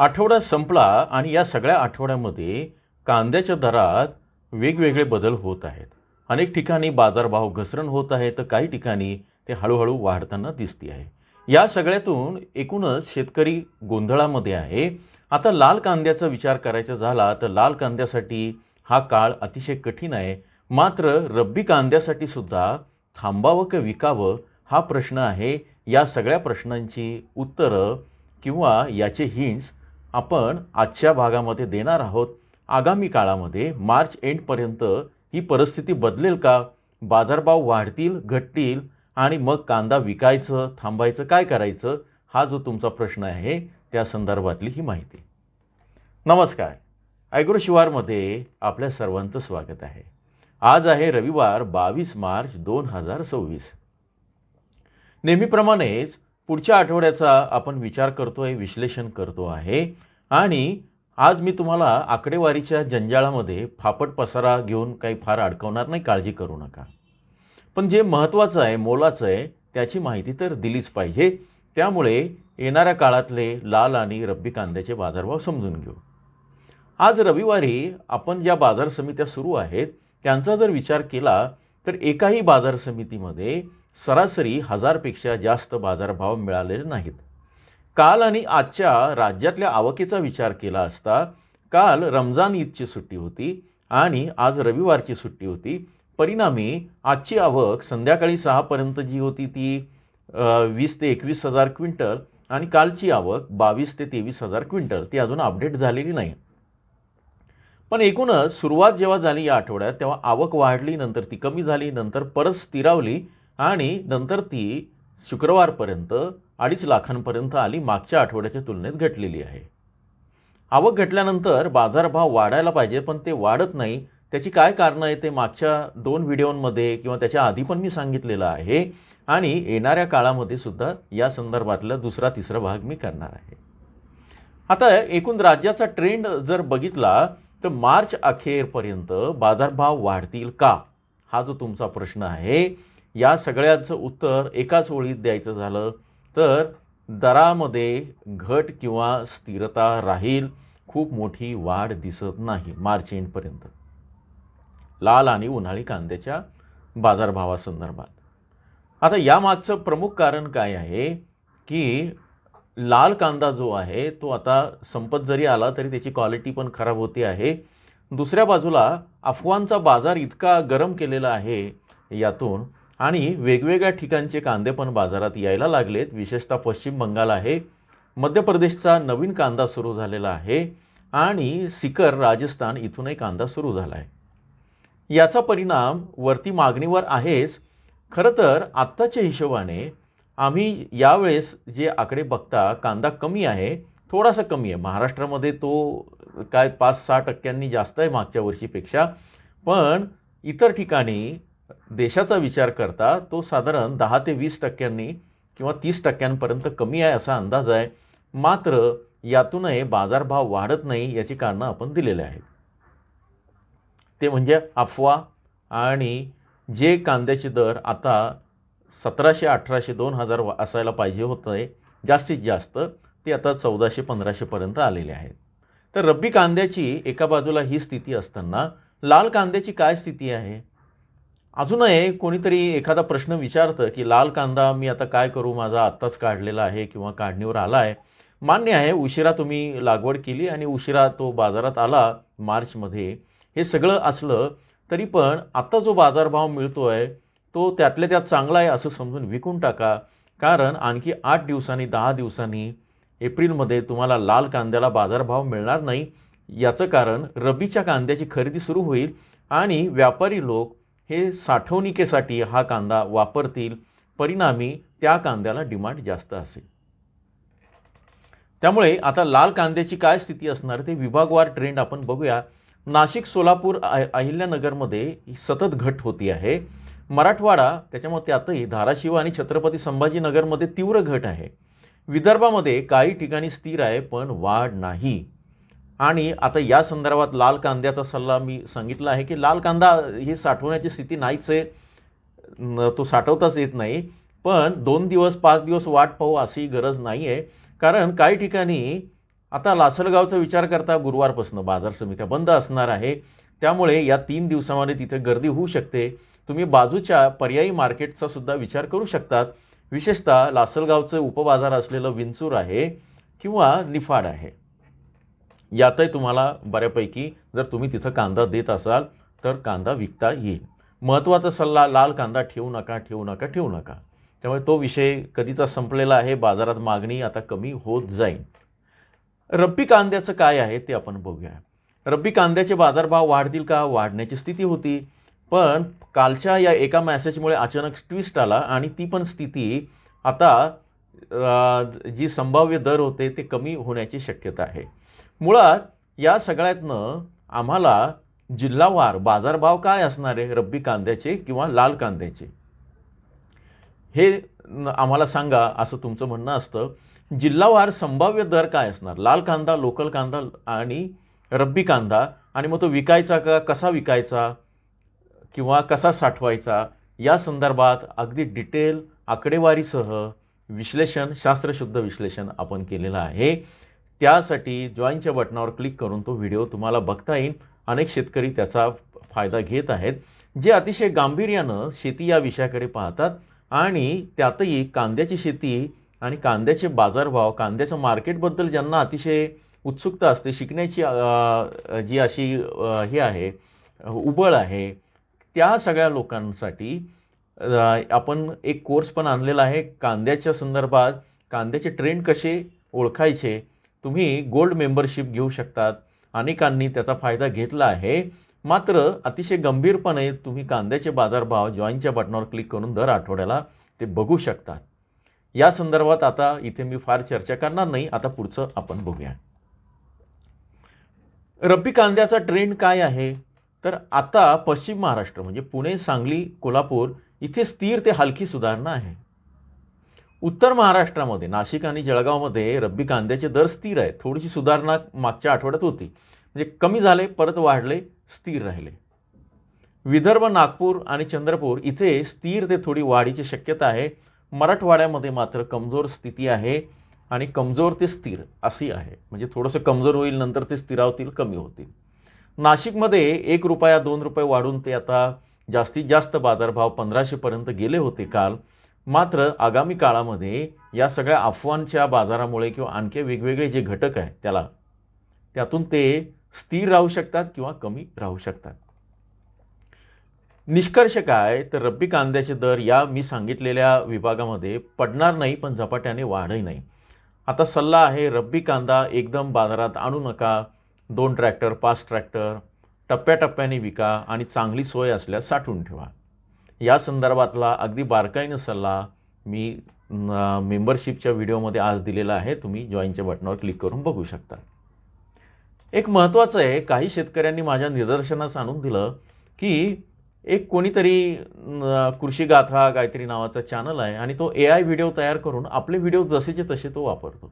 आठवडा संपला आणि या सगळ्या आठवड्यामध्ये कांद्याच्या दरात वेगवेगळे बदल होत आहेत. अनेक ठिकाणी बाजारभाव घसरण होत आहे, तर काही ठिकाणी ते हळूहळू वाढताना दिसते आहे. या सगळ्यातून एकूणच शेतकरी गोंधळामध्ये आहे. आता लाल कांद्याचा विचार करायचा झाला तर लाल कांद्यासाठी हा काळ अतिशय कठीण आहे. मात्र रब्बी कांद्यासाठी सुद्धा थांबावं की विकावं हा प्रश्न आहे. या सगळ्या प्रश्नांची उत्तरं किंवा याचे हिंट्स आपण आजच्या भागामध्ये देणार आहोत. आगामी काळामध्ये मार्च एंडपर्यंत ही परिस्थिती बदलेल का? बाजारभाव वाढतील, घटतील आणि मग कांदा विकायचं, थांबायचं, काय करायचं? हा जो तुमचा प्रश्न आहे त्या संदर्भातली ही माहिती. नमस्कार. ॲग्रो शिवारमध्ये आपल्या सर्वांचं स्वागत आहे. आज आहे रविवार 22 मार्च 2026. नेहमीप्रमाणेच पुढच्या आठवड्याचा आपण विचार करतोय, विश्लेषण करतो आहे आणि आज मी तुम्हाला आकडेवारीच्या जंजाळामध्ये फापट पसारा घेऊन काही फार अडकवणार नाही, काळजी करू नका. पण जे महत्त्वाचं आहे, मोलाचं आहे, त्याची माहिती तर दिलीच पाहिजे. त्यामुळे येणाऱ्या काळातले लाल आणि रब्बी कांद्याचे बाजारभाव समजून घेऊ. आज रविवारी आपण ज्या बाजार समित्या सुरू आहेत त्यांचा जर विचार केला तर एकाही बाजार समितीमध्ये सरासरी 1000पेक्षा जास्त बाजारभाव मिळालेले नाहीत. काल आणि आजच्या राज्यातल्या आवकेचा विचार केला असता काल रमजान ईदची सुट्टी होती आणि आज रविवारची सुट्टी होती. परिणामी आजची आवक संध्याकाळी 6पर्यंत जी होती ती 20 ते 21 हजार क्विंटल आणि कालची आवक 22 ते 23 हजार क्विंटल, ती अजून अपडेट झालेली नाही. पण एकूणच सुरुवात जेव्हा झाली या आठवड्यात तेव्हा आवक वाढली, नंतर ती कमी झाली, नंतर परत स्थिरावली आणि नंतर ती शुक्रवारपर्यंत 2.5 लाखांपर्यंत आली. मागच्या आठवड्याच्या तुलनेत घटलेली आहे. आवक घटल्यानंतर बाजारभाव वाढायला पाहिजे पण ते वाढत नाही. त्याची काय कारणं आहे ते मागच्या 2 व्हिडिओमध्ये किंवा त्याच्या आधी पण मी सांगितलेलं आहे आणि येणाऱ्या काळामध्ये सुद्धा या संदर्भातला दुसरा तिसरा भाग मी करणार आहे. आता एकूण राज्याचा ट्रेंड जर बघितला तर मार्च अखेरपर्यंत बाजारभाव वाढतील का? हा जो तुमचा प्रश्न आहे, या सगळ्याचं उत्तर एकाच ओळीत द्यायचं झालं तर दरामध्ये घट किंवा स्थिरता राहील. खूप मोठी वाढ दिसत नाही मार्च एंडपर्यंत लाल आणि उन्हाळी कांद्याच्या बाजारभावासंदर्भात. आता यामागचं प्रमुख कारण काय आहे की लाल कांदा जो आहे तो आता संपत जरी आला तरी त्याची क्वालिटी पण खराब होते आहे. दुसऱ्या बाजूला अफवांचा बाजार इतका गरम केलेला आहे यातून आणि वेगवेगळ्या ठिकाणचे कांदे पण बाजारात यायला लागलेत. विशेषतः पश्चिम बंगाल आहे, मध्य प्रदेशचा नवीन कांदा सुरू झालेला आहे आणि सिकर राजस्थान इथूनही कांदा सुरू झाला आहे. याचा परिणाम वरती मागणीवर आहेच. खरं तर आत्ताच्या हिशोबाने आम्ही यावेळेस जे आकडे बघता कांदा कमी आहे, थोडासा कमी आहे. महाराष्ट्रामध्ये तो काय 5-6% जास्त आहे मागच्या वर्षीपेक्षा, पण इतर ठिकाणी देशाचा विचार करता तो साधारण 10 ते 20% किंवा 30% कमी आहे असा अंदाज आहे. मात्र यातूनही बाजारभाव वाढत नाही याची कारणं आपण दिलेले आहेत. ते म्हणजे अफवा आणि जे कांद्याचे दर आता 1700, 1800, 2000 असायला पाहिजे होतं जास्तीत जास्त, ते आता 1400, 1500पर्यंत आलेले आहेत. तर रब्बी कांद्याची एका बाजूला ही स्थिती असताना लाल कांद्याची काय स्थिती आहे? अजूनही कोणीतरी एखादा प्रश्न विचारतं की लाल कांदा मी आता काय करू, माझा आत्ताच काढलेला आहे किंवा काढणीवर आला आहे. मान्य आहे, उशिरा तुम्ही लागवड केली आणि उशिरा तो बाजारात आला मार्चमध्ये. हे सगळं असलं तरी पण आत्ता जो बाजारभाव मिळतो आहे तो त्यातल्या त्यात चांगला आहे असं समजून विकून टाका. कारण आणखी 8 दिवसांनी 10 दिवसांनी एप्रिलमध्ये तुम्हाला लाल कांद्याला बाजारभाव मिळणार नाही. याचं कारण रब्बीच्या कांद्याची खरेदी सुरू होईल आणि व्यापारी लोक हे साठवणुकीसाठी हा कांदा वापरतील. परिणामी त्या कांद्याला डिमांड जास्त असेल. त्यामुळे आता लाल कांद्याची काय स्थिती असणार ते विभागवार ट्रेंड आपण बघूया. नाशिक, सोलापूर, अहिल्यानगरमध्ये सतत घट होती आहे. मराठवाडा त्याच्यामुळे त्यातही धाराशिव आणि छत्रपती संभाजीनगरमध्ये तीव्र घट आहे. विदर्भामध्ये काही ठिकाणी स्थिर आहे पण वाढ नाही. आणि आता या संदर्भात लाल कांद्याचा सल्ला मी सांगितला आहे की लाल कांदा ही साठवण्याची स्थिती नाहीच आहे, तो साठवताच येत नाही. पण 2 दिवस 5 दिवस वाट पाहू अशी गरज नाही आहे. कारण काही ठिकाणी आता लासलगावचा विचार करता गुरुवारपासून बाजार समित्या बंद असणार आहे, त्यामुळे या 3 दिवसामध्ये तिथे गर्दी होऊ शकते. तुम्ही बाजूच्या पर्यायी मार्केटचा सुद्धा विचार करू शकतात. विशेषतः लासलगावचं उपबाजार असलेलं विंचूर आहे किंवा निफाड आहे. यातही तुम्हाला बऱ्यापैकी जर तुम्ही तिथं कांदा देत असाल तर कांदा विकता येईल. महत्त्वाचा सल्ला, लाल कांदा ठेवू नका, ठेवू नका, ठेवू नका. त्यामुळे तो विषय कधीचा संपलेला आहे. बाजारात मागणी आता कमी होत जाईल. रब्बी कांद्याचं काय आहे ते आपण बघूया. रब्बी कांद्याचे बाजारभाव वाढतील का? वाढण्याची स्थिती होती, पण कालच्या या एका मेसेजमुळे अचानक ट्विस्ट आला आणि ती पण स्थिती आता जी संभाव्य दर होते ते कमी होण्याची शक्यता आहे. मुळात या सगळ्यातनं आम्हाला जिल्हावार बाजारभाव काय असणार आहे रब्बी कांद्याचे किंवा लाल कांद्याचे हे आम्हाला सांगा, असं तुमचं म्हणणं असतं. जिल्हावार संभाव्य दर काय असणार, लाल कांदा, लोकल कांदा आणि रब्बी कांदा, आणि मग तो विकायचा का, कसा विकायचा किंवा कसा साठवायचा, या संदर्भात अगदी डिटेल आकडेवारीसह विश्लेषण, शास्त्रशुद्ध विश्लेषण आपण केलेलं आहे. त्यासाठी जॉईनच्या बटनावर क्लिक करून तो व्हिडिओ तुम्हाला बघता येईल. अनेक शेतकरी त्याचा फायदा घेत आहेत, जे अतिशय गांभीर्यानं शेती या विषयाकडे पाहतात आणि त्यातही कांद्याची शेती आणि कांद्याचे बाजारभाव, कांद्याच्या मार्केटबद्दल ज्यांना अतिशय उत्सुकता असते, शिकण्याची जी अशी हे आहे, उबळ आहे, त्या सगळ्या लोकांसाठी आपण एक कोर्स पण आणलेला आहे. कांद्याच्या संदर्भात कांद्याचे ट्रेंड कसे ओळखायचे, तुम्ही गोल्ड मेंबरशिप घेऊ शकतात. अनेकांनी त्याचा फायदा घेतला आहे. मात्र अतिशय गंभीरपणे तुम्ही कांद्याचे बाजारभाव जॉईनच्या बटनावर क्लिक करून दर आठवड्याला ते बघू शकतात. या संदर्भात आता इथे मी फार चर्चा करणार नाही. आता पुढचं आपण बघूया. रब्बी कांद्याचा ट्रेंड काय आहे, तर आता पश्चिम महाराष्ट्र म्हणजे पुणे, सांगली, कोल्हापूर इथे स्थिर ते हलकी सुधारणा आहे. उत्तर महाराष्ट्रामध्ये नाशिक आणि जळगावमध्ये रब्बी कांद्याचे दर स्थिर आहेत. थोडीशी सुधारणा मागच्या आठवड्यात होती, म्हणजे कमी झाले, परत वाढले, स्थिर राहिले. विदर्भ, नागपूर आणि चंद्रपूर इथे स्थिर ते थोडी वाढीची शक्यता आहे. मराठवाड्यामध्ये मात्र कमजोर स्थिती आहे आणि कमजोर ते स्थिर अशी आहे, म्हणजे थोडंसं कमजोर होईल, नंतर ते स्थिरावतील, कमी होतील. नाशिकमध्ये 1 रुपया 2 रुपये वाढून ते आता जास्तीत जास्त बाजारभाव 1500 पर्यंत गेले होते काल. मात्र आगामी काळामध्ये या सगळ्या अफवांच्या बाजारामुळे किंवा आणखी वेगवेगळे जे घटक आहेत त्यातून ते स्थिर राहू शकतात किंवा कमी राहू शकतात. निष्कर्ष काय, तर रब्बी कांद्याचे दर या मी सांगितलेल्या विभागामध्ये पडणार नाही, पण झपाट्याने वाढही नाही. आता सल्ला आहे, रब्बी कांदा एकदम बाजारात आणू नका. 2 ट्रॅक्टर 5 ट्रॅक्टर टप्प्याटप्प्याने विका आणि चांगली सोय असल्यास साठवून ठेवा. या संदर्भातला अगदी बारकाईनं सल्ला मी मेंबरशिपच्या व्हिडिओमध्ये आज दिलेला आहे. तुम्ही जॉईनच्या बटनावर क्लिक करून बघू शकता. एक महत्त्वाचं आहे, काही शेतकऱ्यांनी माझ्या निदर्शनास आणून दिलं की एक कोणीतरी कृषी गाथा काहीतरी नावाचा चॅनल आहे आणि तो AI व्हिडिओ तयार करून आपले व्हिडिओ जसेचे तसे तो वापरतो.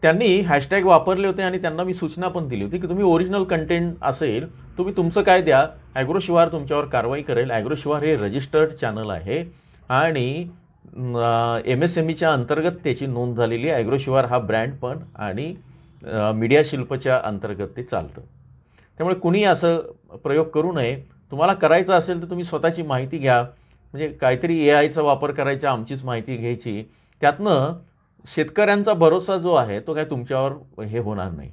त्यांनी हॅशटॅग वापरले होते आणि त्यांना मी सूचना पण दिली होती की तुम्ही ओरिजिनल कंटेंट असेल, तुम्ही तुमचं काय द्या, ॲग्रोशिवार तुमच्यावर कारवाई करेल. ॲग्रोशिवार हे रजिस्टर्ड चॅनल आहे आणि MSMEच्या अंतर्गत त्याची नोंद झालेली आहे. ॲग्रोशिवार हा ब्रँड पण आणि मीडिया शिल्पच्या अंतर्गत ते चालतं. त्यामुळे कुणी असं प्रयोग करू नये. तुम्हाला करायचं असेल तर तुम्ही स्वतःची माहिती घ्या, म्हणजे काहीतरी AIचा वापर करायचा, आमचीच माहिती घ्यायची. त्यातनं शेतकऱ्यांचा भरोसा जो आहे तो काय तुमच्यावर हे होणार नाही.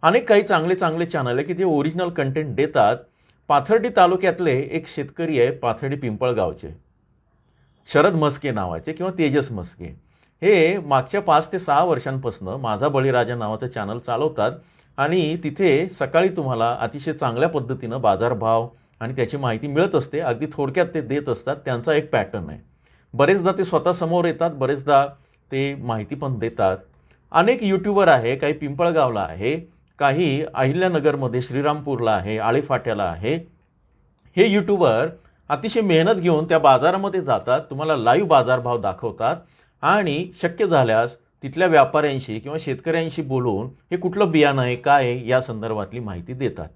अनेक काही चांगले चांगले चॅनल आहे की ते ओरिजिनल कंटेंट देतात. पाथर्डी तालुक्यातले एक शेतकरी आहे, पाथर्डी पिंपळगावचे, शरद म्हस्के नावाचे किंवा तेजस म्हस्के, हे मागच्या 5 ते 6 वर्षांपासून माझा बळीराजा नावाचं चॅनल चालवतात आणि तिथे सकाळी तुम्हाला अतिशय चांगल्या पद्धतीनं बाजारभाव आणि त्याची माहिती मिळत असते. अगदी थोडक्यात ते देत असतात. त्यांचा एक पॅटर्न आहे. बरेचदा ते स्वतः समोर येतात, बरेचदा ते माहिती पण देतात. अनेक यूट्यूबर आहे, काही पिंपळगावला आहे, काही अहिल्यानगरमध्ये श्रीरामपूरला आहे, आळेफाट्याला आहे. हे यूट्यूबर अतिशय मेहनत घेऊन त्या बाजारामध्ये जातात, तुम्हाला लाईव्ह बाजारभाव दाखवतात आणि शक्य झाल्यास तिथल्या व्यापाऱ्यांशी किंवा शेतकऱ्यांशी बोलून हे कुठलं बियाणं आहे, काय आहे, या संदर्भातली माहिती देतात.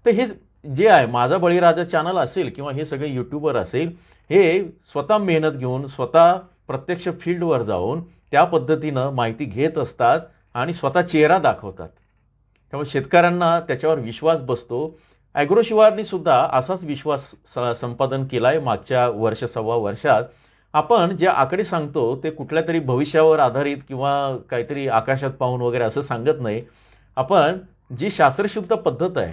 तर हे जे आहे माझा बळीराजा चॅनल असेल किंवा हे सगळे यूट्यूबर असेल, हे स्वतः मेहनत घेऊन स्वतः प्रत्यक्ष फील्डवर जाऊन त्या पद्धतीनं माहिती घेत असतात आणि स्वतः चेहरा दाखवतात. त्यामुळे शेतकऱ्यांना त्याच्यावर विश्वास बसतो. ॲग्रोशिवारनी सुद्धा असाच विश्वास संपादन केला आहे मागच्या वर्ष सव्वा वर्षात. आपण जे आकडे सांगतो ते कुठल्यातरी भविष्यावर आधारित किंवा काहीतरी आकाशात पाहून वगैरे असं सांगत नाही. आपण जी शास्त्रशुद्ध पद्धत आहे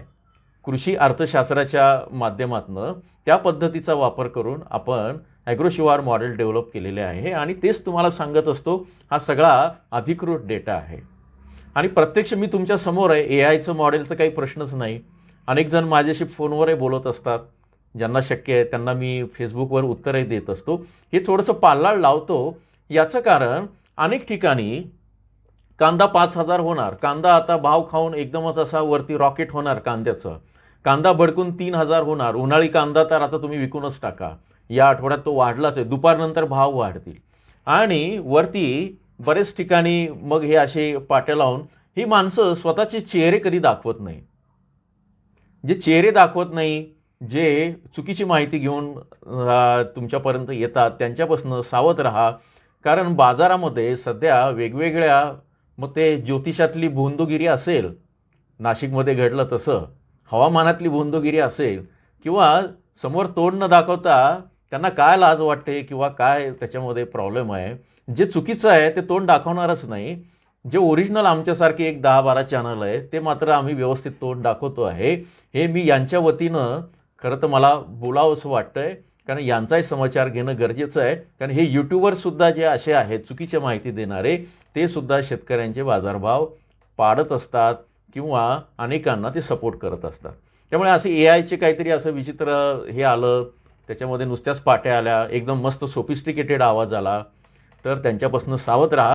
कृषी अर्थशास्त्राच्या माध्यमातून त्या पद्धतीचा वापर करून आपण ॲग्रोशिवार मॉडेल डेव्हलप केलेले आहे आणि तेच तुम्हाला सांगत असतो. हा सगळा अधिकृत डेटा आहे आणि प्रत्यक्ष मी तुमच्या समोर आहे. ए आयचं मॉडेलचं काही प्रश्नच नाही. अनेक जण माझ्याशी फोनवरही बोलत असतात. ज्यांना शक्य आहे त्यांना मी फेसबुकवर उत्तरही देत असतो. हे थोडंसं पाल्लाळ लावतो याचं कारण अनेक ठिकाणी कांदा 5,000 होणार, कांदा आता भाव खाऊन एकदमच असा वरती रॉकेट होणार कांद्याचं, कांदा भडकून 3,000 होणार, उन्हाळी कांदा तर आता तुम्ही विकूनच टाका, या आठवड्यात तो वाढलाच आहे, दुपारनंतर भाव वाढतील आणि वरती बरेच ठिकाणी मग हे असे पाट्या लावून ही माणसं स्वतःचे चेहरे कधी दाखवत नाही. जे चेहरे दाखवत नाही, जे चुकीची माहिती घेऊन तुमच्यापर्यंत येतात त्यांच्यापासून सावध राहा. कारण बाजारामध्ये सध्या वेगवेगळ्या मग ते ज्योतिषातली भोंदूगिरी असेल, नाशिकमध्ये घडलं तसं, हवामानातली भोंदूगिरी असेल किंवा समोर तोंड न दाखवता त्यांना काय लाज वाटते किंवा काय त्याच्यामध्ये प्रॉब्लेम आहे, जे चुकीचं आहे ते तोंड दाखवणारच नाही. जे ओरिजिनल आमच्यासारखे एक 10-12 चॅनल आहे ते मात्र आम्ही व्यवस्थित तोंड दाखवतो आहे. हे मी यांच्या वतीनं खरं तर मला बोलावंसं वाटतं आहे, कारण यांचाही समाचार घेणं गरजेचं आहे. कारण हे यूट्यूबरसुद्धा जे असे आहेत चुकीची माहिती देणारे, ते सुद्धा शेतकऱ्यांचे बाजारभाव पाडत असतात किंवा अनेकांना ते सपोर्ट करत असतात. त्यामुळे असे ए आयचे काहीतरी असं विचित्र हे आलं, त्याच्यामध्ये नुसत्याच पाट्या आल्या, एकदम मस्त सोफिस्टिकेटेड आवाज आला, तर त्यांच्यापासून सावध राहा.